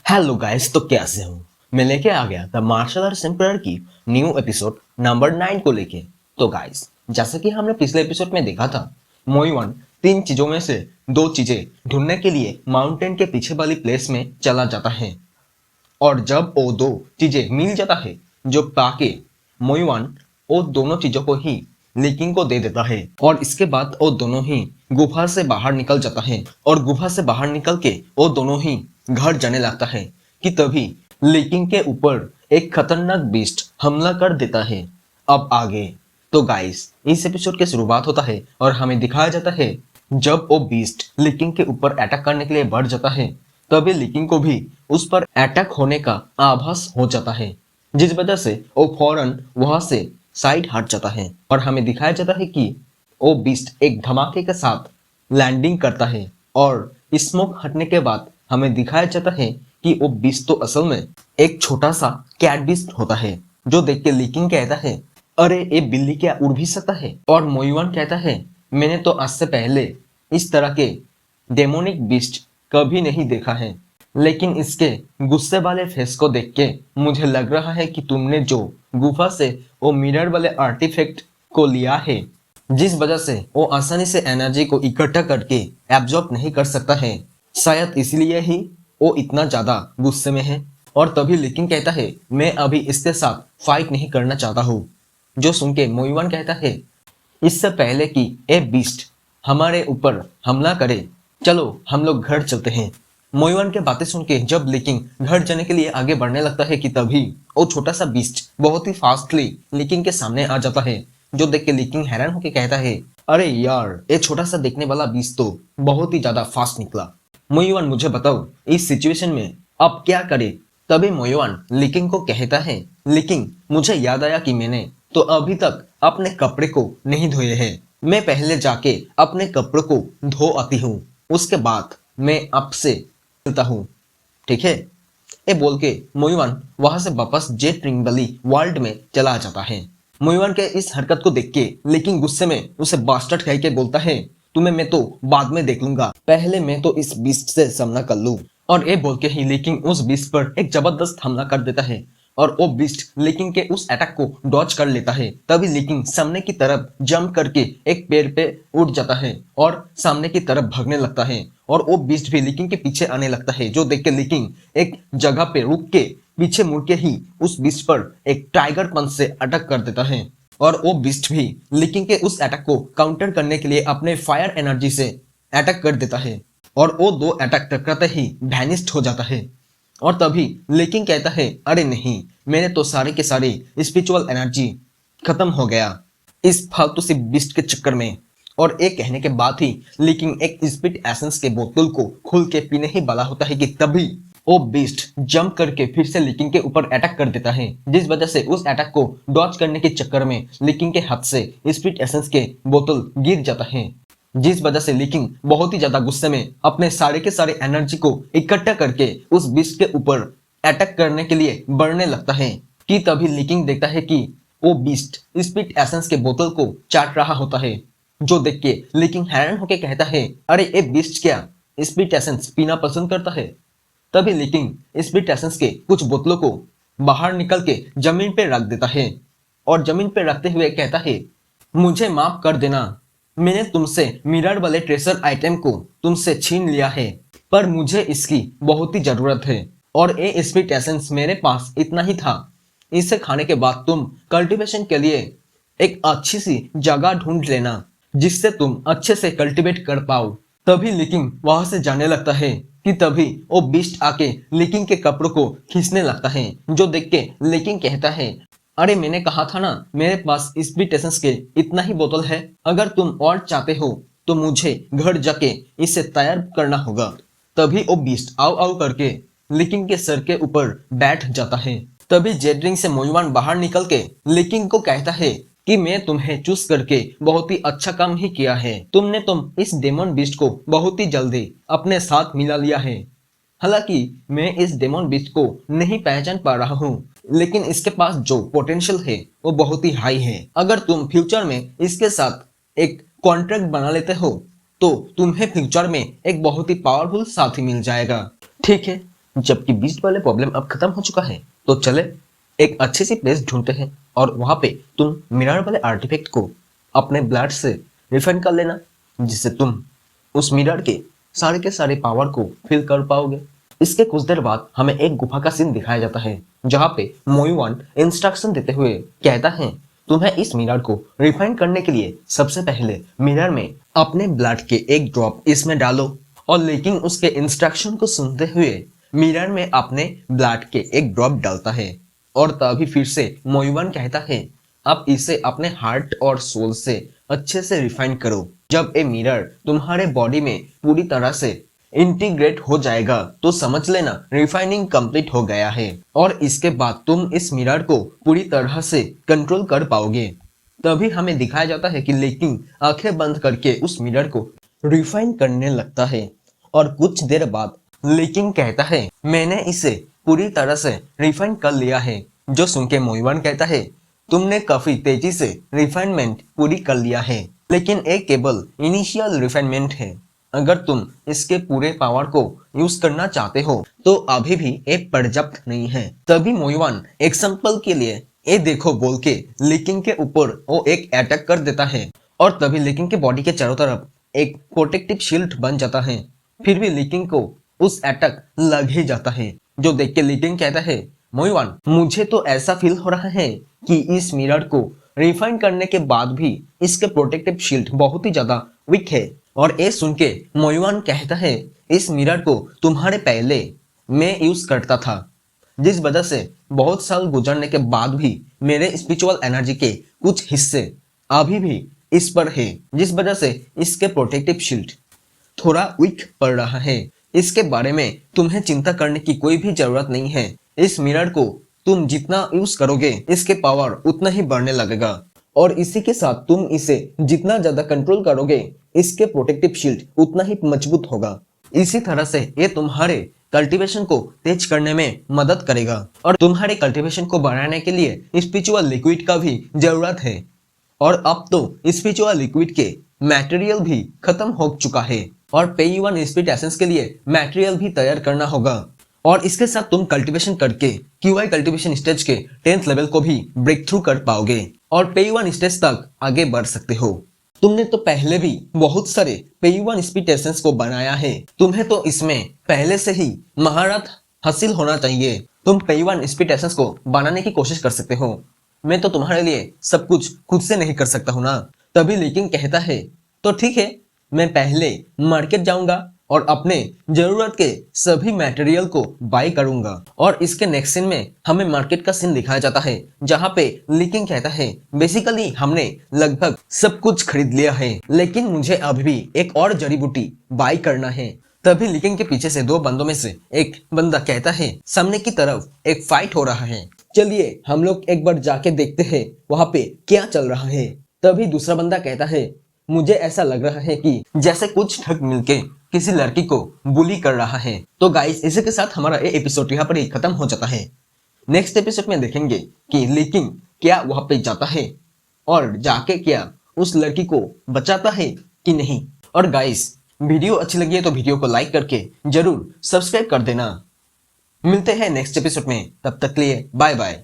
Hello guys, तो कैसे हो। मैं लेके आ गया द मार्शल आर्ट्स एम्पायर की न्यू एपिसोड नंबर 9 को लेके। तो गाइस, जैसे कि हमने पिछले एपिसोड में देखा था, मोइवन तीन चीजों में से दो चीजें ढूंढने के लिए माउंटेन के पीछे वाली प्लेस में चला जाता है। और जब वो दो चीजें मिल जाता है, जो पाके मोइवन वो दोनों चीजों को ही लिकिंग को दे देता है। और इसके बाद वो दोनों ही गुफा से बाहर निकल जाता है। और गुफा से बाहर निकल के वो दोनों ही घर जाने लगता है कि तभी लिकिंग के ऊपर एक खतरनाक बीस्ट हमला कर देता है। अब आगे तो गाइस, इस एपिसोड की शुरुआत होता है और हमें दिखाया जाता है जब वो बीस्ट लिकिंग के ऊपर अटैक करने के लिए बढ़ जाता है, तभी लिकिंग को भी उस पर अटैक होने का आभास हो जाता है, जिस वजह से वो फौरन वहां से साइड हट जाता है। और हमें दिखाया जाता है कि वो बीस्ट एक धमाके के साथ लैंडिंग करता है। और स्मोक हटने के बाद हमें दिखाया जाता है कि वो बीस्ट तो असल में एक छोटा सा कैट बीस्ट होता है, जो देख के लिकिंग कहता है, अरे ये बिल्ली क्या उड़ भी सकता है। और मोइवन कहता है, मैंने तो आज से पहले इस तरह के डेमोनिक बीस्ट कभी नहीं देखा है, लेकिन इसके गुस्से वाले फेस को देख के मुझे लग रहा है कि तुमने जो गुफा से वो मिरर वाले आर्टिफैक्ट को लिया है, जिस वजह से वो आसानी से एनर्जी को इकट्ठा करके एब्जॉर्ब नहीं कर सकता है, शायद इसलिए ही वो इतना ज्यादा गुस्से में है। और तभी लिकिंग कहता है, मैं अभी इसके साथ फाइट नहीं करना चाहता हूँ। जो सुन के मोइवन कहता है, इससे पहले कि ए बीस्ट हमारे ऊपर हमला करे, चलो हम लोग घर चलते हैं। मोइवन के बातें सुन के जब लिकिंग घर जाने के लिए आगे बढ़ने लगता है कि तभी वो छोटा सा बीस्ट बहुत ही फास्टली लिकिंग के सामने आ जाता है, जो देख के लिकिंग हैरान होकर कहता है, अरे यार, ये छोटा सा देखने वाला बीस्ट तो बहुत ही ज्यादा फास्ट निकला। मोइवन, मुझे बताओ इस सिचुएशन में अब क्या करे। तभी मोइवन लिकिंग को कहता है, लिकिंग, मुझे याद आया कि मैंने तो अभी तक अपने कपड़े को नहीं धोए हैं। मैं पहले जाके अपने कपड़ों को धो आती हूँ, उसके बाद मैं आपसे मिलता हूँ, ठीक है। ये बोल के मोइवन वहां से वापस जेट रिंग वाली वर्ल्ड में चला जाता है। मोइवन के इस हरकत को देख के लेकिन गुस्से में उसे बास्टर्ड कह के बोलता है, तुम्हें मैं तो बाद में देख लूंगा, पहले मैं तो इस बीस्ट से सामना कर लूं। और ये बोल के ही लेकिन उस बीस्ट पर एक जबरदस्त हमला कर देता है। और वो बीस्ट लेकिन के उस अटैक को डॉज कर लेता है। तभी लेकिन सामने की तरफ जंप करके एक पेड़ पे उड़ जाता है और सामने की तरफ भागने लगता है। और वो बीस्ट भी लेकिन के पीछे आने लगता है, जो देख के लेकिन एक जगह पे रुक के पीछे मुड़ के ही उस बीस्ट पर एक टाइगर पंच से अटैक कर देता है। और वो बीस्ट भी लेकिन के उस अटैक को काउंटर करने के लिए अपने फायर एनर्जी से अटैक कर देता है। और वो दो अटैक टकराते ही वैनिस्ड हो जाता है। और तभी लेकिन कहता है, अरे नहीं, मेरे तो सारे के सारे स्पिरिचुअल एनर्जी खत्म हो गया इस फालतू सी बिस्ट के चक्कर में। और एक कहने के बाद ही लेकिन एक स्पिरिट एसेंस के बोतल को खोल के पीने ही वाला होता है कि तभी वो बीस्ट जंप करके फिर से लिकिंग के ऊपर अटैक कर देता है, जिस वजह से उस अटैक को डॉज करने के चक्कर में लिकिंग के हाथ से स्पिरिट एसेंस के बोतल गिर जाता है, जिस वजह से लिकिंग बहुत ही ज्यादा गुस्से में अपने सारे के सारे एनर्जी को इकट्ठा करके उस बीस्ट के ऊपर अटैक करने के लिए बढ़ने लगता है। कि तभी लिकिंग देखता है कि वो बीस्ट स्पिरिट एसेंस के बोतल को चाट रहा होता है, जो देख के लिकिंग हैरान होकर कहता है, अरे ये बीस्ट क्या स्पिरिट एसेंस पीना पसंद करता है। तभी लिकिंग स्पिरिट एसेंस के कुछ बोतलों को बाहर निकल के जमीन पे रख देता है। और जमीन पे रखते हुए कहता है, मुझे माफ कर देना, मैंने तुमसे मिरर वाले ट्रेजर आइटम को तुमसे छीन लिया है, पर मुझे इसकी बहुत ही जरूरत है। और ये स्पिरिट एसेंस मेरे पास इतना ही था, इसे खाने के बाद तुम कल्टीवेशन के लिए एक अच्छी सी जगह ढूंढ लेना, जिससे तुम अच्छे से कल्टीवेट कर पाओ। तभी लिकिंग वहां से जाने लगता है कि तभी वो बीस्ट आके लिकिंग के कपड़ों को खींचने लगता है, जो देख के लिकिंग कहता है, अरे मैंने कहा था ना, मेरे पास स्पिरिट एसेंस के इतना ही बोतल है, अगर तुम और चाहते हो तो मुझे घर जाके इसे तैयार करना होगा। तभी वो बीस्ट आउ आउ करके लिकिंग के सर के ऊपर बैठ जाता है। तभी जेडरिंग से मोइवन बाहर निकल के लिकिंग को कहता है कि मैं तुम्हें चूज करके बहुत ही अच्छा काम ही किया है, तुमने इस डेमन बीस्ट को बहुत ही जल्दी अपने साथ मिला लिया है। हालांकि मैं इस डेमन बीस्ट को नहीं पहचान पा रहा हूँ, लेकिन इसके पास जो पोटेंशियल है वो बहुत ही हाई है। अगर तुम फ्यूचर में इसके साथ एक कॉन्ट्रैक्ट बना लेते हो तो तुम्हें फ्यूचर में एक बहुत ही पावरफुल साथी मिल जाएगा, ठीक है। जबकि बीस्ट वाले प्रॉब्लम अब खत्म हो चुका है, तो चले एक अच्छी सी प्लेस ढूंढते हैं और वहां पे तुम मिरर वाले आर्टिफैक्ट को अपने ब्लड से रिफाइन कर लेना, जिससे तुम उस मिरर के सारे पावर को फील कर पाओगे। इसके कुछ देर बाद हमें एक गुफा का सीन दिखाया जाता है, जहाँ पे मोयुवान इंस्ट्रक्शन देते हुए कहता है तुम्हें इस मिरर को रिफाइन करने के लिए सबसे पहले मिरर में अपने ब्लड के एक ड्रॉप इसमें डालो। और लेकिन उसके इंस्ट्रक्शन को सुनते हुए मिरर में अपने ब्लड के एक ड्रॉप डालता है और तभी फिर से मोयुवान कहता है अब इसे अपने हार्ट और सोल से अच्छे से रिफाइन करो। जब ये मिरर तुम्हारे बॉडी में पूरी तरह से इंटीग्रेट हो जाएगा तो समझ लेना रिफाइनिंग कंप्लीट हो गया है और इसके बाद तुम इस मिरर को पूरी तरह से कंट्रोल कर पाओगे। तभी हमें दिखाया जाता है कि लेकिन आंखें बंद करके उस मिरर को रिफाइन करने लगता है और कुछ देर बाद लेकिन कहता है मैंने इसे पूरी तरह से रिफाइन कर लिया है। जो सुन के मोयुवान कहता है तुमने काफी तेजी से रिफाइनमेंट पूरी कर लिया है, लेकिन एक केवल इनिशियल रिफाइनमेंट है। अगर तुम इसके पूरे पावर को यूज करना चाहते हो तो अभी भी एक पर्याप्त नहीं है। तभी मोयुवान एग्जांपल के लिए ये देखो बोल के लिकिंग के ऊपर वो एक अटैक कर देता है और तभी लिकिंग के बॉडी के चारों तरफ एक प्रोटेक्टिव शील्ड बन जाता है। फिर भी लिकिंग को उस अटैक लग ही जाता है, जो देख के लिकिंग कहता है मोयुवान मुझे तो ऐसा फील हो रहा है कि इस मिरर को रिफाइन करने के बाद भी इसके प्रोटेक्टिव शील्ड बहुत ही ज्यादा वीक है। और ये सुन के मोयुवान कहता है इस मिरर को तुम्हारे पहले मैं यूज करता था, जिस वजह से बहुत साल गुजरने के बाद भी मेरे स्पिरिचुअल एनर्जी के कुछ हिस्से अभी भी इस पर है, जिस वजह से इसके प्रोटेक्टिव शील्ड थोड़ा वीक पड़ रहा है। इसके बारे में तुम्हें चिंता करने की कोई भी जरूरत नहीं है। इस मिरर को तुम जितना यूज करोगे इसके पावर उतना ही बढ़ने लगेगा और इसी के साथ तुम इसे जितना ज्यादा कंट्रोल करोगे इसके प्रोटेक्टिव शील्ड उतना ही मजबूत होगा। इसी तरह से ये तुम्हारे कल्टीवेशन को तेज करने में मदद करेगा और तुम्हारे कल्टीवेशन को बढ़ाने के लिए स्पिरिचुअल लिक्विड का भी जरूरत है। और अब तो स्पिरिचुअल लिक्विड के मटेरियल भी खत्म हो चुका है और पेयुवान स्पिरिट एसेंस के लिए मटेरियल भी तैयार करना होगा। और इसके साथ तुम कल्टीवेशन करके क्यूआई कल्टीवेशन स्टेज के 10th लेवल को भी ब्रेक थ्रू कर पाओगे और पेयुवान स्टेज तक आगे बढ़ सकते हो। तुमने तो पहले भी बहुत सारे पेयुवान स्पिरिट एसेंस को बनाया है, तुम्हें तो इसमें पहले से ही महारत हासिल होना चाहिए। तुम पेयुवान स्पिरिट एसेंस को बनाने की कोशिश कर सकते हो। मैं तो तुम्हारे लिए सब कुछ खुद से नहीं कर सकता हूँ ना। तभी लेकिन कहता है तो ठीक है, मैं पहले मार्केट जाऊंगा और अपने जरूरत के सभी मटेरियल को बाय करूंगा। और इसके नेक्स्ट सीन में हमें मार्केट का सीन दिखाया जाता है, जहाँ पे लिकिंग कहता है बेसिकली हमने लगभग सब कुछ खरीद लिया है, लेकिन मुझे अभी भी एक और जड़ी बूटी बाय करना है। तभी लिकिंग के पीछे से दो बंदों में से एक बंदा कहता है सामने की तरफ एक फाइट हो रहा है, चलिए हम लोग एक बार जाके देखते हैं वहां पे क्या चल रहा है। तभी दूसरा बंदा कहता है मुझे ऐसा लग रहा है कि जैसे कुछ ठग मिलके किसी लड़की को बुली कर रहा है। तो गाइस इसी के साथ हमारा ये एपिसोड यहाँ पर ही खत्म हो जाता है। नेक्स्ट एपिसोड में देखेंगे कि लिकिंग क्या वहां पे जाता है और जाके क्या उस लड़की को बचाता है कि नहीं। और गाइस वीडियो अच्छी लगी है तो वीडियो को लाइक करके जरूर सब्सक्राइब कर देना। मिलते हैं नेक्स्ट एपिसोड में, तब तक के लिए बाय बाय।